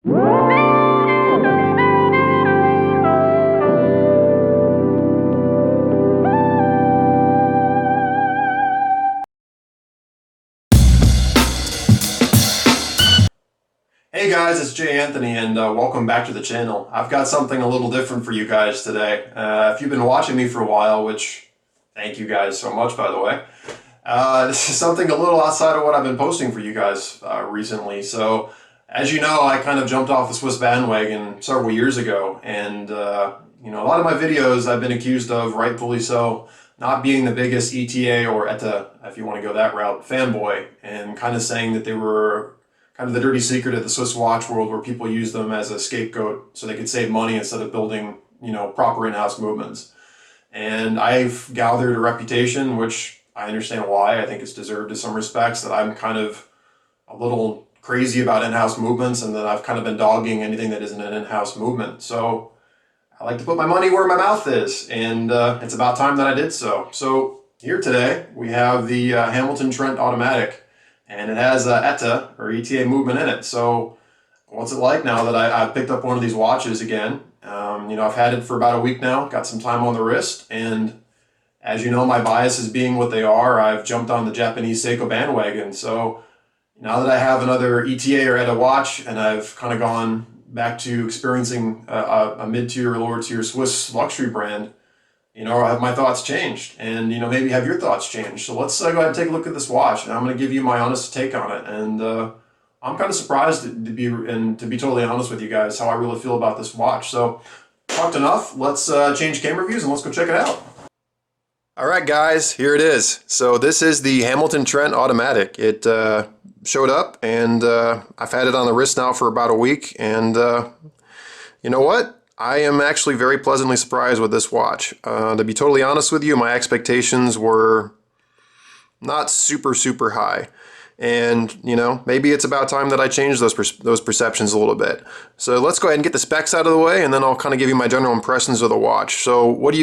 Hey guys, it's J.Anthony and welcome back to the channel. I've got something a little different for you guys today. If you've been watching me for a while, which thank you guys so much by the way, this is something a little outside of what I've been posting for you guys recently. So as you know, I kind of jumped off the Swiss bandwagon several years ago, and you know, a lot of my videos I've been accused of, rightfully so, not being the biggest ETA or ETA, if you want to go that route, fanboy, and kind of saying that they were kind of the dirty secret of the Swiss watch world, where people use them as a scapegoat so they could save money instead of building, you know, proper in-house movements. And I've gathered a reputation, which I understand why. I think it's deserved in some respects, that I'm kind of a little crazy about in-house movements, and that I've kind of been dogging anything that isn't an in-house movement. So I like to put my money where my mouth is, and it's about time that I did so. So here today we have the Hamilton Trent Automatic, and it has ETA or ETA movement in it. So what's it like now that I've picked up one of these watches again? You know, I've had it for about a week now, got some time on the wrist, and as you know, my biases being what they are, I've jumped on the Japanese Seiko bandwagon. So now that I have another ETA or ETA watch, and I've kind of gone back to experiencing a mid-tier or lower-tier Swiss luxury brand, you know, have my thoughts changed, and you know, maybe have your thoughts changed. So let's go ahead and take a look at this watch, and I'm going to give you my honest take on it. And I'm kind of surprised to be totally honest with you guys, how I really feel about this watch. So talked enough. Let's change camera views and let's go check it out. All right, guys, here it is. So this is the Hamilton Trent Automatic. It showed up, and I've had it on the wrist now for about a week, and you know what? I am actually very pleasantly surprised with this watch. To be totally honest with you, my expectations were not super high. And, you know, maybe it's about time that I change those perceptions a little bit. So let's go ahead and get the specs out of the way, and then I'll kind of give you my general impressions of the watch. So what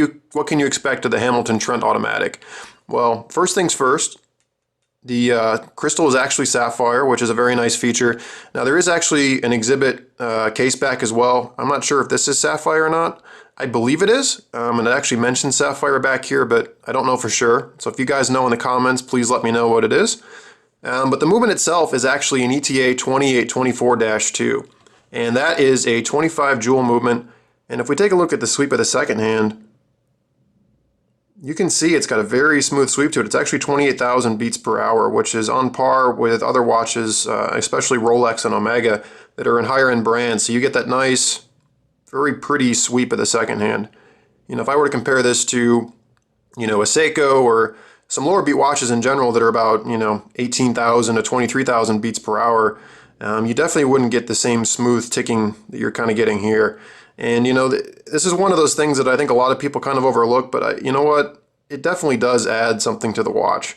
can you expect of the Hamilton Trent Automatic? Well, first things first, the crystal is actually sapphire, which is a very nice feature. Now there is actually an exhibit case back as well. I'm not sure if this is sapphire or not. I believe it is, and it actually mentions sapphire back here, but I don't know for sure. So if you guys know in the comments, please let me know what it is. But the movement itself is actually an ETA 2824-2, and that is a 25 jewel movement. And if we take a look at the sweep of the second hand, you can see it's got a very smooth sweep to it. It's actually 28,000 beats per hour, which is on par with other watches, especially Rolex and Omega, that are in higher end brands. So you get that nice, very pretty sweep of the second hand. You know, if I were to compare this to, you know, a Seiko or some lower beat watches in general that are about, you know, 18,000 to 23,000 beats per hour, you definitely wouldn't get the same smooth ticking that you're kind of getting here. And, you know, this is one of those things that I think a lot of people kind of overlook, but you know what? It definitely does add something to the watch.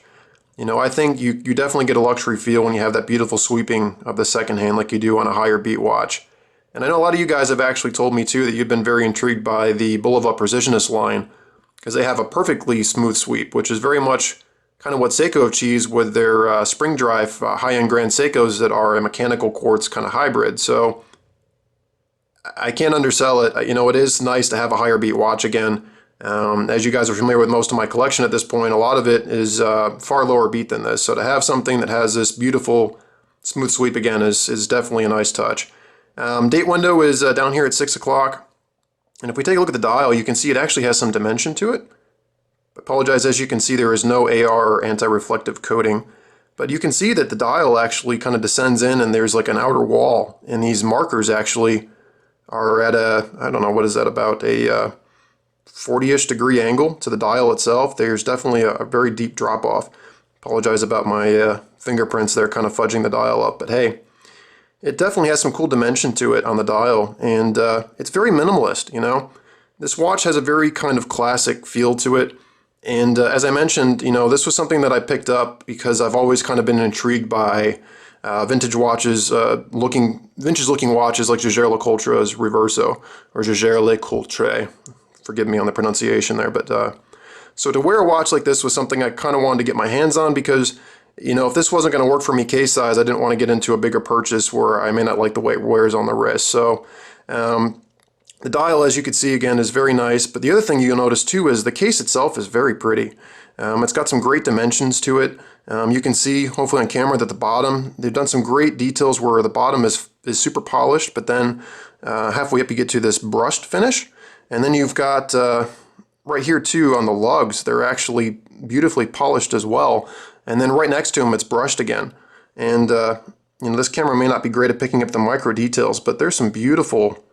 You know, I think you definitely get a luxury feel when you have that beautiful sweeping of the second hand like you do on a higher beat watch. And I know a lot of you guys have actually told me too that you've been very intrigued by the Boulevard Precisionist line, because they have a perfectly smooth sweep, which is very much kind of what Seiko have achieved with their spring drive high-end Grand Seikos that are a mechanical quartz kind of hybrid. So I can't undersell it. You know, it is nice to have a higher beat watch again. As you guys are familiar with most of my collection at this point, a lot of it is far lower beat than this. So to have something that has this beautiful smooth sweep again is definitely a nice touch. Date window is down here at 6 o'clock. And if we take a look at the dial, you can see it actually has some dimension to it. I apologize, as you can see, there is no AR or anti-reflective coating. But you can see that the dial actually kind of descends in, and there's like an outer wall. And these markers actually are at a, I don't know, what is that, about a 40-ish degree angle to the dial itself. There's definitely a very deep drop-off. Apologize about my fingerprints there kind of fudging the dial up, but hey, it definitely has some cool dimension to it on the dial, and it's very minimalist, you know. This watch has a very kind of classic feel to it, and as I mentioned, you know, this was something that I picked up because I've always kind of been intrigued by vintage watches, vintage-looking watches like Jaeger-LeCoultre's Reverso, or Jaeger-LeCoultre. Forgive me on the pronunciation there, but so to wear a watch like this was something I kind of wanted to get my hands on, because you know, if this wasn't going to work for me case size, I didn't want to get into a bigger purchase where I may not like the way it wears on the wrist. So the dial, as you can see again, is very nice. But the other thing you'll notice too is the case itself is very pretty. It's got some great dimensions to it. You can see, hopefully on camera, that the bottom, they've done some great details where the bottom is super polished, but then halfway up you get to this brushed finish. And then you've got right here too on the lugs, they're actually beautifully polished as well. And then right next to them, it's brushed again. And you know, this camera may not be great at picking up the micro details, but there's some beautiful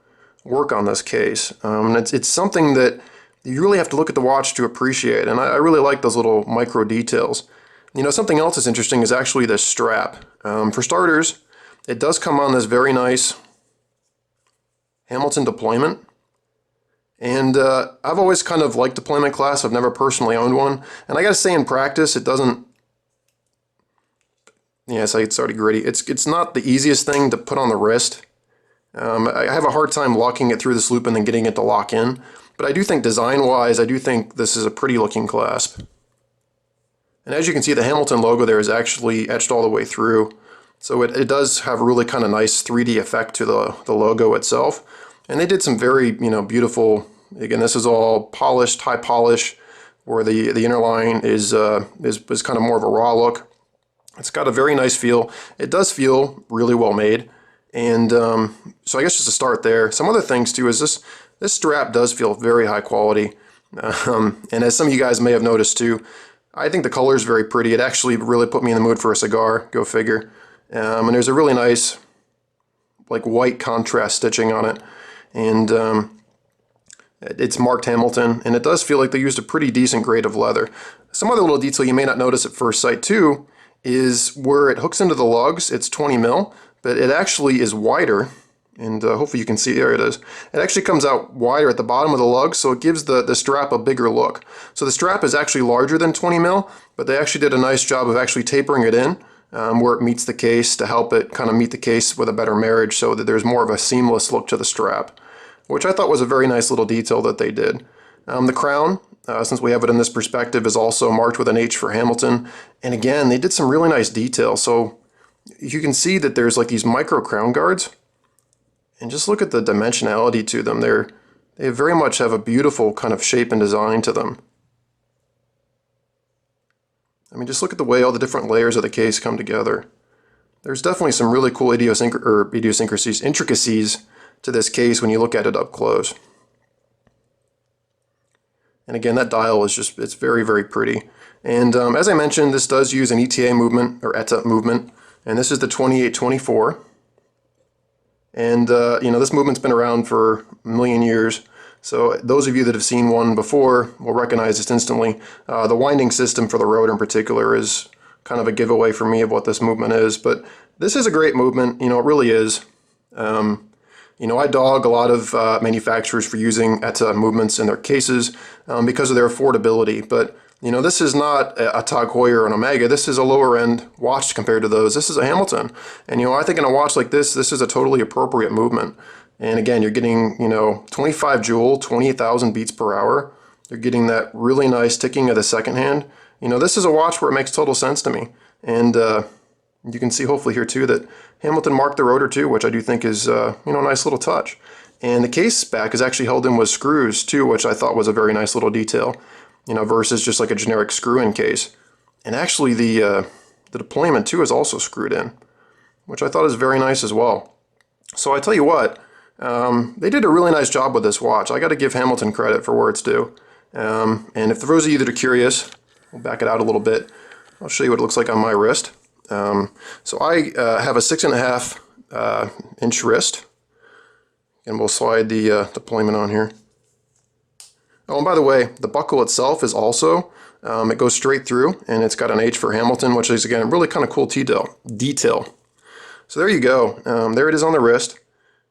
work on this case. And it's something that you really have to look at the watch to appreciate. And I really like those little micro details. You know, something else that's interesting is actually this strap. For starters, it does come on this very nice Hamilton deployment. And I've always kind of liked deployment clasp. I've never personally owned one. And I gotta say, in practice, it doesn't, yeah, it's already gritty. It's not the easiest thing to put on the wrist. I have a hard time locking it through this loop and then getting it to lock in. But I do think design-wise, I do think this is a pretty looking clasp. And as you can see, the Hamilton logo there is actually etched all the way through. So it does have a really kind of nice 3D effect to the logo itself. And they did some very, you know, beautiful, again, this is all polished, high polish, where the inner line is kind of more of a raw look. It's got a very nice feel. It does feel really well made. And so I guess just to start there, some other things too is this strap does feel very high quality. And as some of you guys may have noticed too, I think the color is very pretty. It actually really put me in the mood for a cigar, go figure. And there's a really nice like white contrast stitching on it. And it's marked Hamilton, and it does feel like they used a pretty decent grade of leather. Some other little detail you may not notice at first sight too is where it hooks into the lugs. It's 20 mil, but it actually is wider, and hopefully you can see, there it is. It actually comes out wider at the bottom of the lug, so it gives the strap a bigger look. So the strap is actually larger than 20 mil, but they actually did a nice job of actually tapering it in where it meets the case to help it kind of meet the case with a better marriage so that there's more of a seamless look to the strap, which I thought was a very nice little detail that they did. The crown, since we have it in this perspective, is also marked with an H for Hamilton. And again, they did some really nice detail. So you can see that there's like these micro crown guards. And just look at the dimensionality to them. They very much have a beautiful kind of shape and design to them. I mean, just look at the way all the different layers of the case come together. There's definitely some really cool idiosyncrasies, intricacies to this case when you look at it up close. And again, that dial is just, it's very, very pretty. And as I mentioned, this does use an ETA movement, or ETA movement, and this is the 2824. And you know, this movement's been around for a million years. So those of you that have seen one before will recognize this instantly. The winding system for the rotor in particular is kind of a giveaway for me of what this movement is. But this is a great movement, you know, it really is. You know, I dog a lot of manufacturers for using ETA movements in their cases because of their affordability. But, you know, this is not a Tag Heuer or an Omega. This is a lower end watch compared to those. This is a Hamilton. And, you know, I think in a watch like this, this is a totally appropriate movement. And again, you're getting, you know, 25 joule, 28,000 beats per hour. You're getting that really nice ticking of the second hand. You know, this is a watch where it makes total sense to me. And you can see hopefully here too that Hamilton marked the rotor too, which I do think is, you know, a nice little touch. And the case back is actually held in with screws too, which I thought was a very nice little detail, you know, versus just like a generic screw-in case. And actually the deployment too is also screwed in, which I thought is very nice as well. So I tell you what, they did a really nice job with this watch. I got to give Hamilton credit for where it's due. And if for those of you that are curious, we'll back it out a little bit. I'll show you what it looks like on my wrist. So I have a 6.5 inch wrist, and we'll slide the deployment on here. Oh, and by the way, the buckle itself is also, it goes straight through, and it's got an H for Hamilton, which is again really kind of cool detail. So there you go. There it is on the wrist.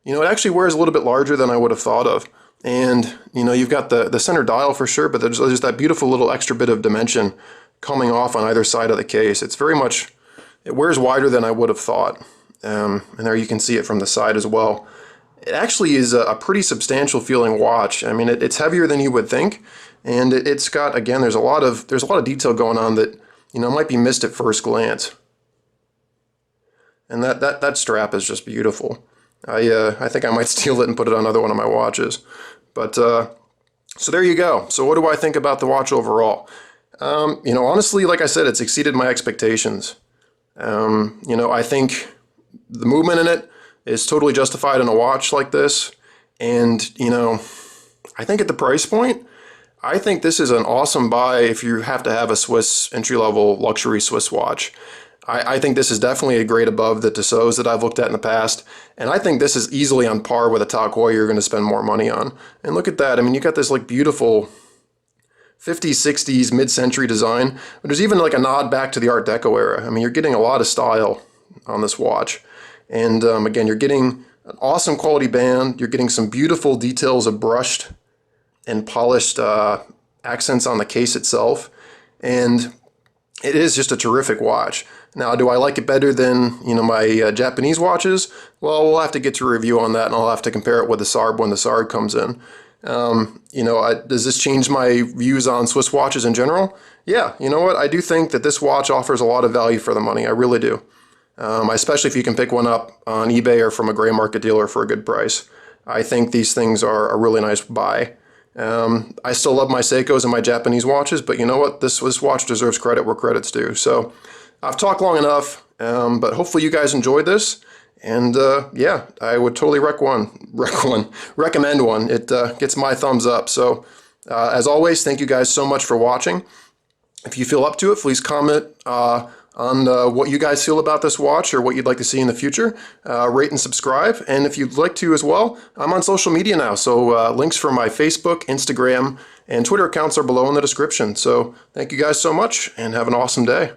You know, it actually wears a little bit larger than I would have thought of. And, you know, you've got the center dial for sure, but there's that beautiful little extra bit of dimension coming off on either side of the case. It's very much, it wears wider than I would have thought. And there you can see it from the side as well. It actually is a pretty substantial feeling watch. I mean, it's heavier than you would think. And it's got, again, there's a lot of detail going on that you know, might be missed at first glance. And that strap is just beautiful. I think I might steal it and put it on another one of my watches. But so there you go. So what do I think about the watch overall? You know, honestly, like I said, it's exceeded my expectations. You know, I think the movement in it is totally justified in a watch like this. And, you know, I think at the price point, I think this is an awesome buy if you have to have a Swiss entry-level luxury Swiss watch. I think this is definitely a grade above the Tissot's that I've looked at in the past, and I think this is easily on par with a Tag Heuer you're going to spend more money on. And look at that. I mean, you got this like beautiful 50s, 60s, mid-century design, but there's even like a nod back to the Art Deco era. I mean, you're getting a lot of style on this watch. And again, you're getting an awesome quality band. You're getting some beautiful details of brushed and polished accents on the case itself. And it is just a terrific watch. Now, do I like it better than, you know, my Japanese watches? Well, we'll have to get to a review on that, and I'll have to compare it with the SARB when the SARB comes in. You know, does this change my views on Swiss watches in general? Yeah, you know what? I do think that this watch offers a lot of value for the money. I really do. Especially if you can pick one up on eBay or from a gray market dealer for a good price. I think these things are a really nice buy. I still love my Seikos and my Japanese watches, but you know what? This watch deserves credit where credit's due. So I've talked long enough, but hopefully you guys enjoyed this. And yeah, I would totally recommend one. It gets my thumbs up. So as always, thank you guys so much for watching. If you feel up to it, please comment on what you guys feel about this watch or what you'd like to see in the future. Rate and subscribe. And if you'd like to as well, I'm on social media now. So links for my Facebook, Instagram, and Twitter accounts are below in the description. So thank you guys so much and have an awesome day.